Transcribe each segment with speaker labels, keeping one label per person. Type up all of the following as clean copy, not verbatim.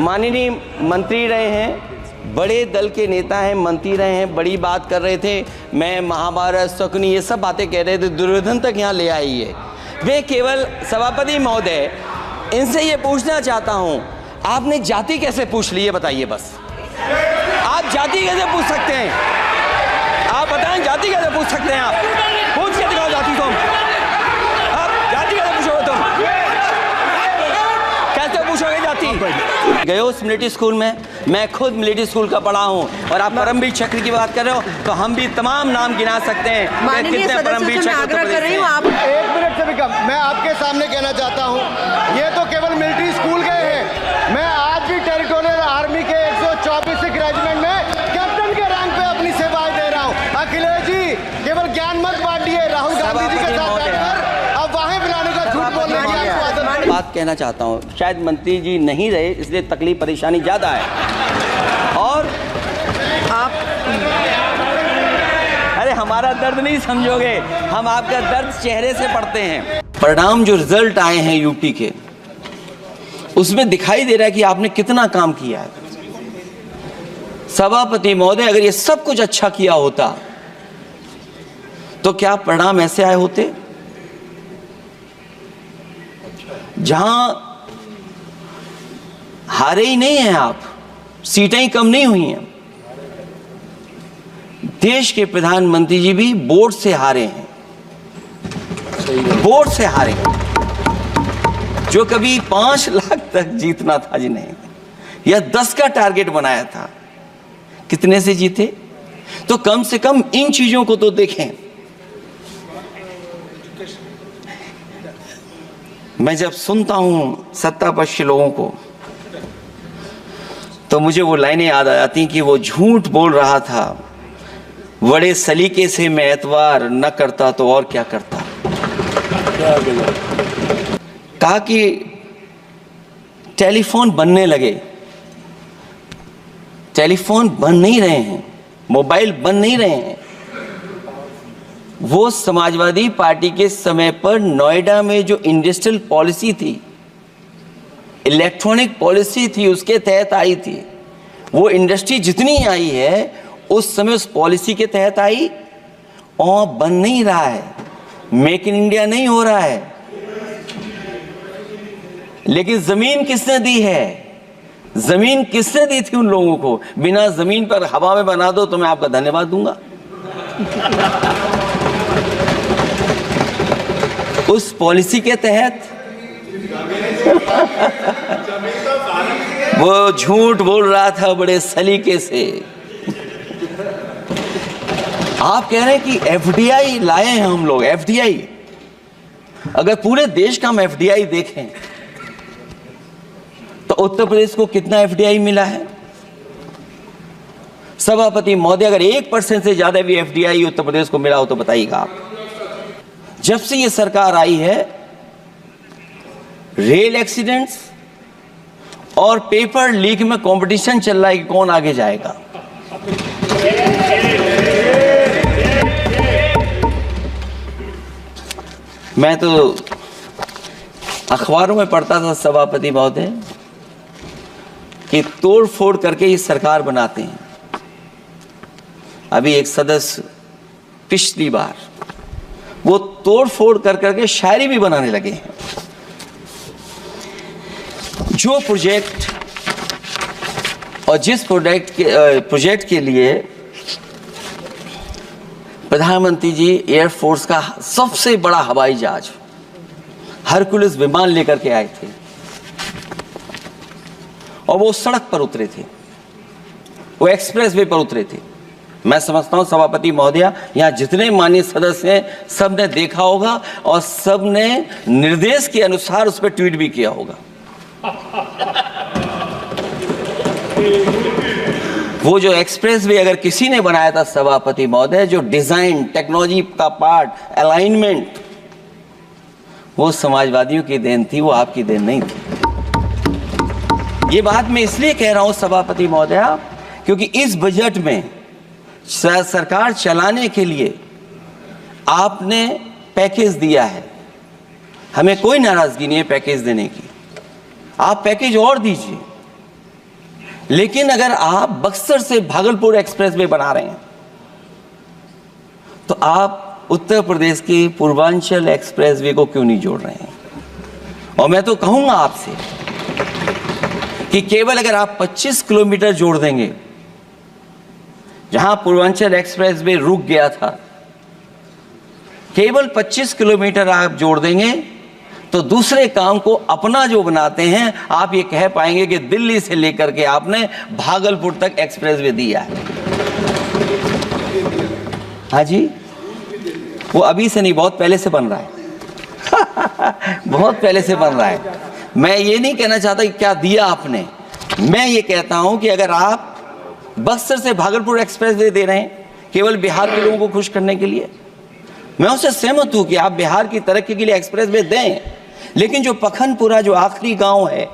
Speaker 1: माननीय मंत्री रहे हैं, बड़े दल के नेता हैं, मंत्री रहे हैं, बड़ी बात कर रहे थे। मैं महाभारत, शकुनी, ये सब बातें कह रहे थे, दुर्योधन तक यहाँ ले आई है। वे केवल सभापति महोदय, इनसे ये पूछना चाहता हूँ, आपने जाति कैसे पूछ ली है बताइए बस। आप जाति कैसे पूछ सकते हैं? आप बताएं, जाति कैसे पूछ सकते हैं? आप पूछ के दिखाओ जाति तुम। आप जाति कैसे पूछोगे तुम? कैसे पूछोगे जाति? गए उस मिलिट्री स्कूल में, मैं खुद मिलिट्री स्कूल का पढ़ा हूँ, और आप परमवीर चक्र की बात कर रहे हो तो हम भी तमाम नाम गिना सकते हैं।
Speaker 2: माननीय सदस्यों से मैं आग्रह कर रही हूँ, आप
Speaker 3: 1 मिनट से भी कम। मैं आपके सामने कहना चाहता हूँ, ये तो केवल मिलिट्री स्कूल गए हैं। मैं आज भी टेरिटोरियल आर्मी के 124 रेजिमेंट में कैप्टन के रैंक पे अपनी सेवाएं दे रहा हूँ। अखिलेश जी केवल ज्ञान मत बांटिए, राहुल गांधी जी के साथ बैठकर अब वाहे बुलाने का झूठ बोलने की आपको आदत नहीं।
Speaker 1: बात कहना चाहता हूँ, शायद मंत्री जी नहीं रहे इसलिए तकलीफ परेशानी ज़्यादा है। और
Speaker 2: आप
Speaker 1: अरे हमारा दर्द नहीं समझोगे, हम आपका दर्द चेहरे से पढ़ते हैं। परिणाम जो रिजल्ट आए हैं यूपी के, उसमें दिखाई दे रहा है कि आपने कितना काम किया है। सभापति महोदय, अगर ये सब कुछ अच्छा किया होता तो क्या परिणाम ऐसे आए होते? जहां हारे ही नहीं हैं आप, सीटें ही कम नहीं हुई हैं। देश के प्रधानमंत्री जी भी वोट से हारे हैं, वोट से हारे हैं। जो कभी 5 लाख तक जीतना था जिन्हें, या 10 का टारगेट बनाया था, कितने से जीते? तो कम से कम इन चीजों को तो देखें। मैं जब सुनता हूं सत्तापक्ष लोगों को तो मुझे वो लाइनें याद आ जाती कि वो झूठ बोल रहा था, बड़े सलीके से मैं एतवार न करता तो और क्या करता। कहा कि टेलीफोन बनने लगे, टेलीफोन बन नहीं रहे हैं, मोबाइल बन नहीं रहे हैं। वो समाजवादी पार्टी के समय पर नोएडा में जो इंडस्ट्रियल पॉलिसी थी, इलेक्ट्रॉनिक पॉलिसी थी, उसके तहत आई थी। वो इंडस्ट्री जितनी आई है उस समय उस पॉलिसी के तहत आई, और बन नहीं रहा है, मेक इन इंडिया नहीं हो रहा है। लेकिन जमीन किसने दी है? जमीन किसने दी थी उन लोगों को? बिना जमीन पर हवा में बना दो तो मैं आपका धन्यवाद दूंगा। उस पॉलिसी के तहत वो झूठ बोल रहा था बड़े सलीके से। आप कह रहे हैं कि एफडीआई लाए हैं हम लोग। एफडीआई, अगर पूरे देश का हम एफडीआई देखें तो उत्तर प्रदेश को कितना एफडीआई मिला है? सभापति महोदय, अगर 1% से ज्यादा भी एफडीआई उत्तर प्रदेश को मिला हो तो बताइएगा आप। जब से ये सरकार आई है, रेल एक्सीडेंट्स और पेपर लीक में कंपटीशन चल रहा है कि कौन आगे जाएगा। मैं तो अखबारों में पढ़ता था सभापति महोदय कि तोड़ फोड़ करके ये सरकार बनाते हैं। अभी एक सदस्य पिछली बार वो तोड़ फोड़ कर करके शायरी भी बनाने लगे हैं। जो प्रोजेक्ट और जिस प्रोजेक्ट के लिए प्रधानमंत्री जी एयरफोर्स का सबसे बड़ा हवाई जहाज हरकुलिस विमान लेकर के आए थे और वो सड़क पर उतरे थे, वो एक्सप्रेस वे पर उतरे थे। मैं समझता हूं सभापति महोदया, यहाँ जितने माननीय सदस्य हैं सब ने देखा होगा और सब ने निर्देश के अनुसार उस पर ट्वीट भी किया होगा। वो जो एक्सप्रेस वे अगर किसी ने बनाया था सभापति महोदय, जो डिजाइन, टेक्नोलॉजी का पार्ट, अलाइनमेंट, वो समाजवादियों की देन थी, वो आपकी देन नहीं थी। ये बात मैं इसलिए कह रहा हूं सभापति महोदय क्योंकि इस बजट में सरकार चलाने के लिए आपने पैकेज दिया है। हमें कोई नाराजगी नहीं है पैकेज देने की, आप पैकेज और दीजिए। लेकिन अगर आप बक्सर से भागलपुर एक्सप्रेसवे बना रहे हैं तो आप उत्तर प्रदेश के पूर्वांचल एक्सप्रेसवे को क्यों नहीं जोड़ रहे हैं? और मैं तो कहूंगा आपसे कि केवल अगर आप 25 किलोमीटर जोड़ देंगे, जहां पूर्वांचल एक्सप्रेसवे रुक गया था, केवल 25 किलोमीटर आप जोड़ देंगे तो दूसरे काम को अपना जो बनाते हैं, आप ये कह पाएंगे कि दिल्ली से लेकर के आपने भागलपुर तक एक्सप्रेसवे दिया है। हाँ जी, वो अभी से नहीं, बहुत पहले से बन रहा है। बहुत पहले से बन रहा है। मैं ये नहीं कहना चाहता कि क्या दिया आपने, मैं ये कहता हूं कि अगर आप बक्सर से भागलपुर एक्सप्रेसवे दे रहे हैं केवल बिहार के लोगों को खुश करने के लिए, मैं उससे सहमत हूं कि आप बिहार की तरक्की के लिए एक्सप्रेसवे दें, लेकिन जो पखनपुरा जो आखिरी गांव है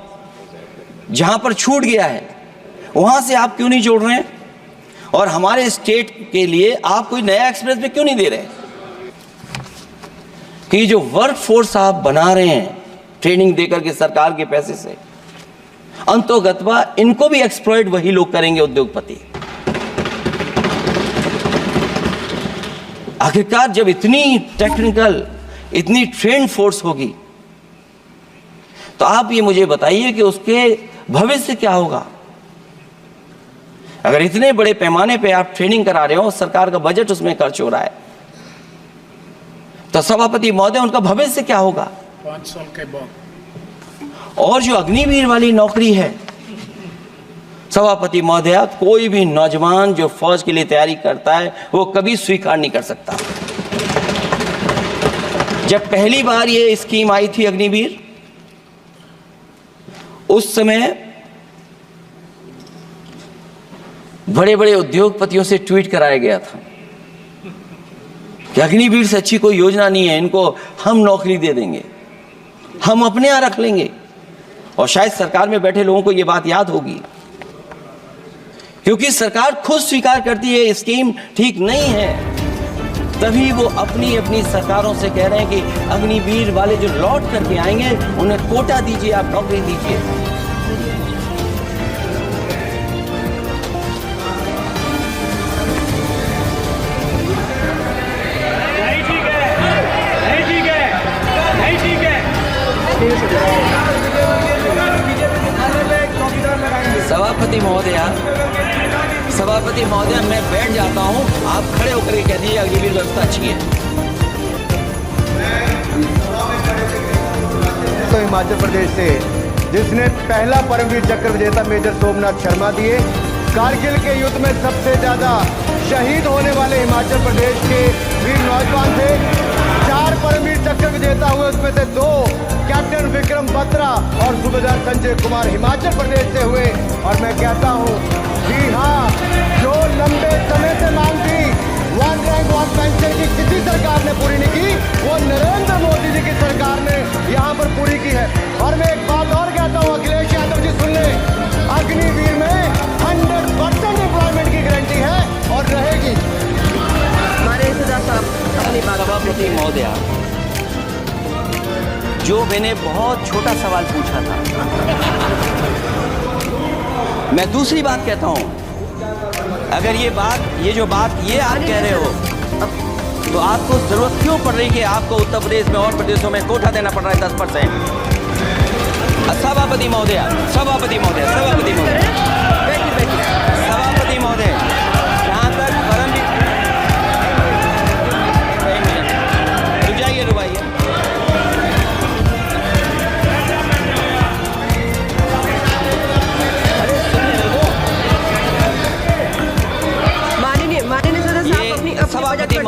Speaker 1: जहां पर छूट गया है, वहां से आप क्यों नहीं जोड़ रहे हैं? और हमारे स्टेट के लिए आप कोई नया एक्सप्रेसवे क्यों नहीं दे रहे हैं? कि जो वर्क फोर्स आप बना रहे हैं ट्रेनिंग देकर के सरकार के पैसे से, अंतोगत्वा इनको भी एक्सप्लॉइट वही लोग करेंगे, उद्योगपति। आखिरकार जब इतनी टेक्निकल, इतनी ट्रेंड फोर्स होगी तो आप ये मुझे बताइए कि उसके भविष्य क्या होगा? अगर इतने बड़े पैमाने पे आप ट्रेनिंग करा रहे हो, सरकार का बजट उसमें खर्च हो रहा है, तो सभापति महोदय उनका भविष्य क्या होगा?
Speaker 4: 5 साल के बाद।
Speaker 1: और जो अग्निवीर वाली नौकरी है, सभापति महोदय, कोई भी नौजवान जो फौज के लिए तैयारी करता है वो कभी स्वीकार नहीं कर सकता। जब पहली बार ये स्कीम आई थी अग्निवीर, उस समय बड़े बड़े उद्योगपतियों से ट्वीट कराया गया था कि अग्निवीर से अच्छी कोई योजना नहीं है, इनको हम नौकरी दे देंगे, हम अपने यहां रख लेंगे। और शायद सरकार में बैठे लोगों को यह बात याद होगी, क्योंकि सरकार खुद स्वीकार करती है स्कीम ठीक नहीं है, तभी वो अपनी अपनी सरकारों से कह रहे हैं कि अग्निवीर वाले जो लौट करके आएंगे उन्हें कोटा दीजिए, आप नौकरी दीजिए। सभापति महोदय, मैं बैठ जाता हूं, आप खड़े होकर के कह दीजिए अग्निवीर व्यवस्था अच्छी है।
Speaker 3: तो हिमाचल प्रदेश से जिसने पहला परमवीर चक्र विजेता मेजर सोमनाथ शर्मा दिए, कारगिल के युद्ध में सबसे ज्यादा शहीद होने वाले हिमाचल प्रदेश के वीर नौजवान थे। 4 परमवीर चक्र विजेता हुए, उसमें से 2 कैप्टन विक्रम बत्रा और सूबेदार संजय कुमार हिमाचल प्रदेश से हुए। और मैं कहता हूं कि हाँ, जो लंबे समय से मांग थी 1 रैंक 1 पेंशन की किसी सरकार ने पूरी नहीं की, वो नरेंद्र मोदी जी की सरकार ने यहाँ पर पूरी की है। और मैं एक बात और कहता हूँ, अखिलेश यादव जी सुन ले, अग्निवीर में 100% एम्प्लॉयमेंट की गारंटी है और रहेगी।
Speaker 1: सभापति महोदय, जो मैंने बहुत छोटा सवाल पूछा था, मैं दूसरी बात कहता हूं। अगर ये जो बात आप कह रहे हो, तो आपको जरूरत क्यों पड़ रही कि आपको उत्तर प्रदेश में और प्रदेशों में कोटा देना पड़ रहा है 10%? सभापति महोदय, सभापति महोदय, सभापति महोदय, सभापति महोदय, जहां तक रुक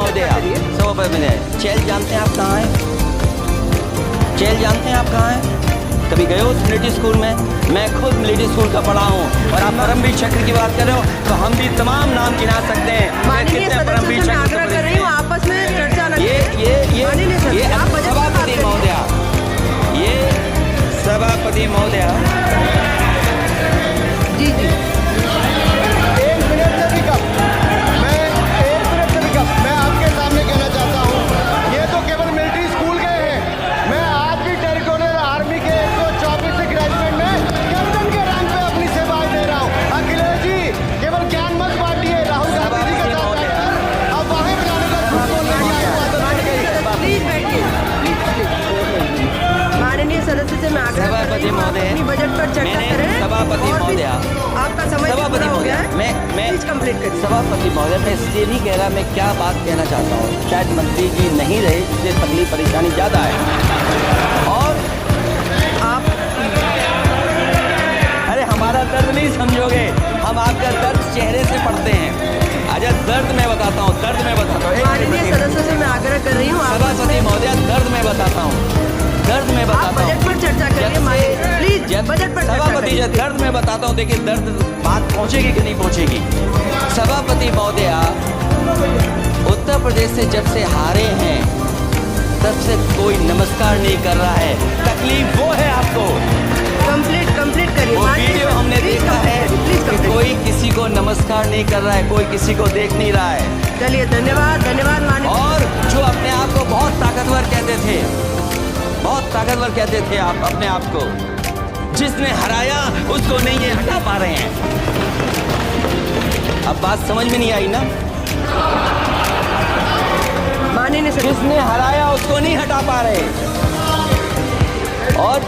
Speaker 1: जाइए, सभापति महोदय, चेल जानते हैं आप कहाँ हैं? चेल जानते हैं आप कहाँ हैं? कभी गए हो मिलिट्री स्कूल में? मैं खुद मिलिट्री स्कूल का पढ़ा हूँ। और आप परमवीर चक्र की बात कर रहे हो, तो हम भी तमाम नाम गिना सकते हैं।
Speaker 2: कितने परमवीर चक्र आग्रह कर रही हूँ, आपस में चर्चा
Speaker 1: ये सभापति महोदय, ये सभापति महोदय,
Speaker 2: जी जी,
Speaker 3: 1 मिनट से भी कम, मैं आपके सामने कहना चाहता हूँ, ये तो केवल मिलिट्री स्कूल गए हैं। मैं आज भी टेरिटोरियल आर्मी के 124 ग्रेजुएट में कैप्टन के रैंक पे अपनी सेवाएं दे रहा हूँ।
Speaker 2: से मैं आग्रह कर
Speaker 1: सभापति
Speaker 2: रही हूँ, आप
Speaker 1: महोदय,
Speaker 2: अपनी बजट पर चर्चा
Speaker 1: मैंने
Speaker 2: करें।
Speaker 1: सभापति
Speaker 2: और भी
Speaker 1: महोदय,
Speaker 2: आपका समय
Speaker 1: सभापति
Speaker 2: पूरा हो
Speaker 1: महोदय,
Speaker 2: गया है।
Speaker 1: मैं
Speaker 2: प्लीज कंप्लीट करिए।
Speaker 1: सभापति महोदय, मैं इसलिए नहीं कह रहा, मैं क्या बात कहना चाहता हूँ। शायद मंत्री जी नहीं रहे, इसलिए तकलीफ परेशानी ज़्यादा है। और
Speaker 2: आप
Speaker 1: अरे हमारा दर्द नहीं समझोगे, हम आपका दर्द चेहरे से पढ़ते हैं। अच्छा दर्द मैं बताता हूँ, दर्द मैं बताता हूँ।
Speaker 2: माननीय सदस्यों से मैं आग्रह कर रही हूँ, आपस
Speaker 1: सभापति
Speaker 2: में
Speaker 1: महोदय, दर्द मैं बताता हूँ, दर्द मैं
Speaker 2: आप
Speaker 1: बताता हूँ।
Speaker 2: बजट पर चर्चा करिए। प्लीज बजट पर चर्चा
Speaker 1: सभापति जी,
Speaker 2: करिए।
Speaker 1: दर्द मैं बताता हूँ। देखिए दर्द बात पहुँचेगी कि नहीं पहुँचेगी। सभापति महोदय, उत्तर प्रदेश से जब से हारे हैं तब से कोई नमस्कार नहीं कर रहा है। तकलीफ वो है आपको।
Speaker 2: कंप्लीट करिए।
Speaker 1: वो वीडियो हमने देखा है
Speaker 2: प्लीज
Speaker 1: कि कोई किसी को नमस्कार नहीं कर रहा है, कोई किसी को देख नहीं रहा है।
Speaker 2: चलिए, धन्यवाद माननीय।
Speaker 1: और जो अपने आप को बहुत ताकतवर कहते थे, बहुत ताकतवर कहते थे आप अपने आप को, जिसने हराया उसको नहीं ये हटा पा रहे हैं। अब बात समझ में नहीं आई ना?
Speaker 2: माननीय सदस्य,
Speaker 1: जिसने हराया उसको नहीं हटा पा रहे। और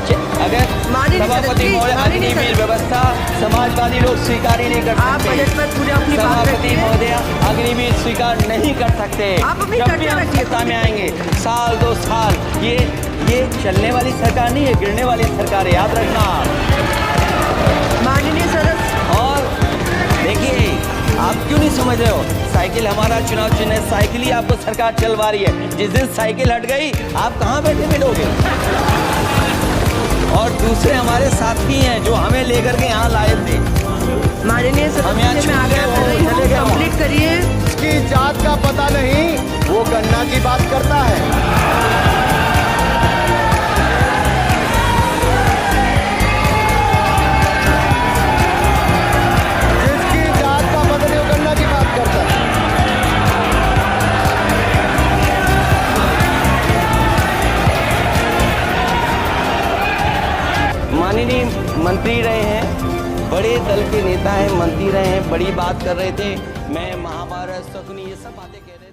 Speaker 1: अगर
Speaker 2: माननीय
Speaker 1: सभापति
Speaker 2: सदस्य,
Speaker 1: महोदय,
Speaker 2: माननीय
Speaker 1: अग्निवीर
Speaker 2: सदस्य,
Speaker 1: व्यवस्था समाजवादी लोग स्वीकार ही नहीं कर
Speaker 2: आप
Speaker 1: सकते।
Speaker 2: बजट पर पूरी अपनी बात
Speaker 1: सभापति
Speaker 2: रखिए।
Speaker 1: महोदय, अग्निवीर स्वीकार नहीं कर सकते।
Speaker 2: आप अपनी
Speaker 1: जब भी
Speaker 2: चर्चा
Speaker 1: हम
Speaker 2: रखिए।
Speaker 1: सत्ता में आएंगे, साल 2 साल, ये चलने वाली सरकार नहीं है, गिरने वाली सरकार है, याद रखना।
Speaker 2: माननीय सदस्य,
Speaker 1: और देखिए, आप क्यों नहीं समझ रहे हो? साइकिल हमारा चुनाव चिन्ह है, साइकिल ही आपको सरकार चलवा रही है। जिस दिन साइकिल हट गई, आप कहाँ बैठे मिलोगे? और दूसरे हमारे साथी हैं जो हमें लेकर के यहाँ लाए थे।
Speaker 2: माननीय
Speaker 1: हम यहाँ
Speaker 2: सदस्य से मैं
Speaker 1: छूट गए,
Speaker 2: आग्रह कर
Speaker 1: वो
Speaker 2: रही हूँ,
Speaker 1: चले गए वहाँ।
Speaker 2: कंप्लीट करिए।
Speaker 3: इसकी जात का पता नहीं, वो गन्ना की बात करता है। जिसकी जात का पता नहीं, वो गन्ना की बात करता है।
Speaker 1: माननीय मंत्री रहे हैं, बड़े दल के नेता हैं, मंत्री रहे हैं, बड़ी बात कर रहे थे। मैं महाभारत शकुनी ये सब बातें कह रहे थे।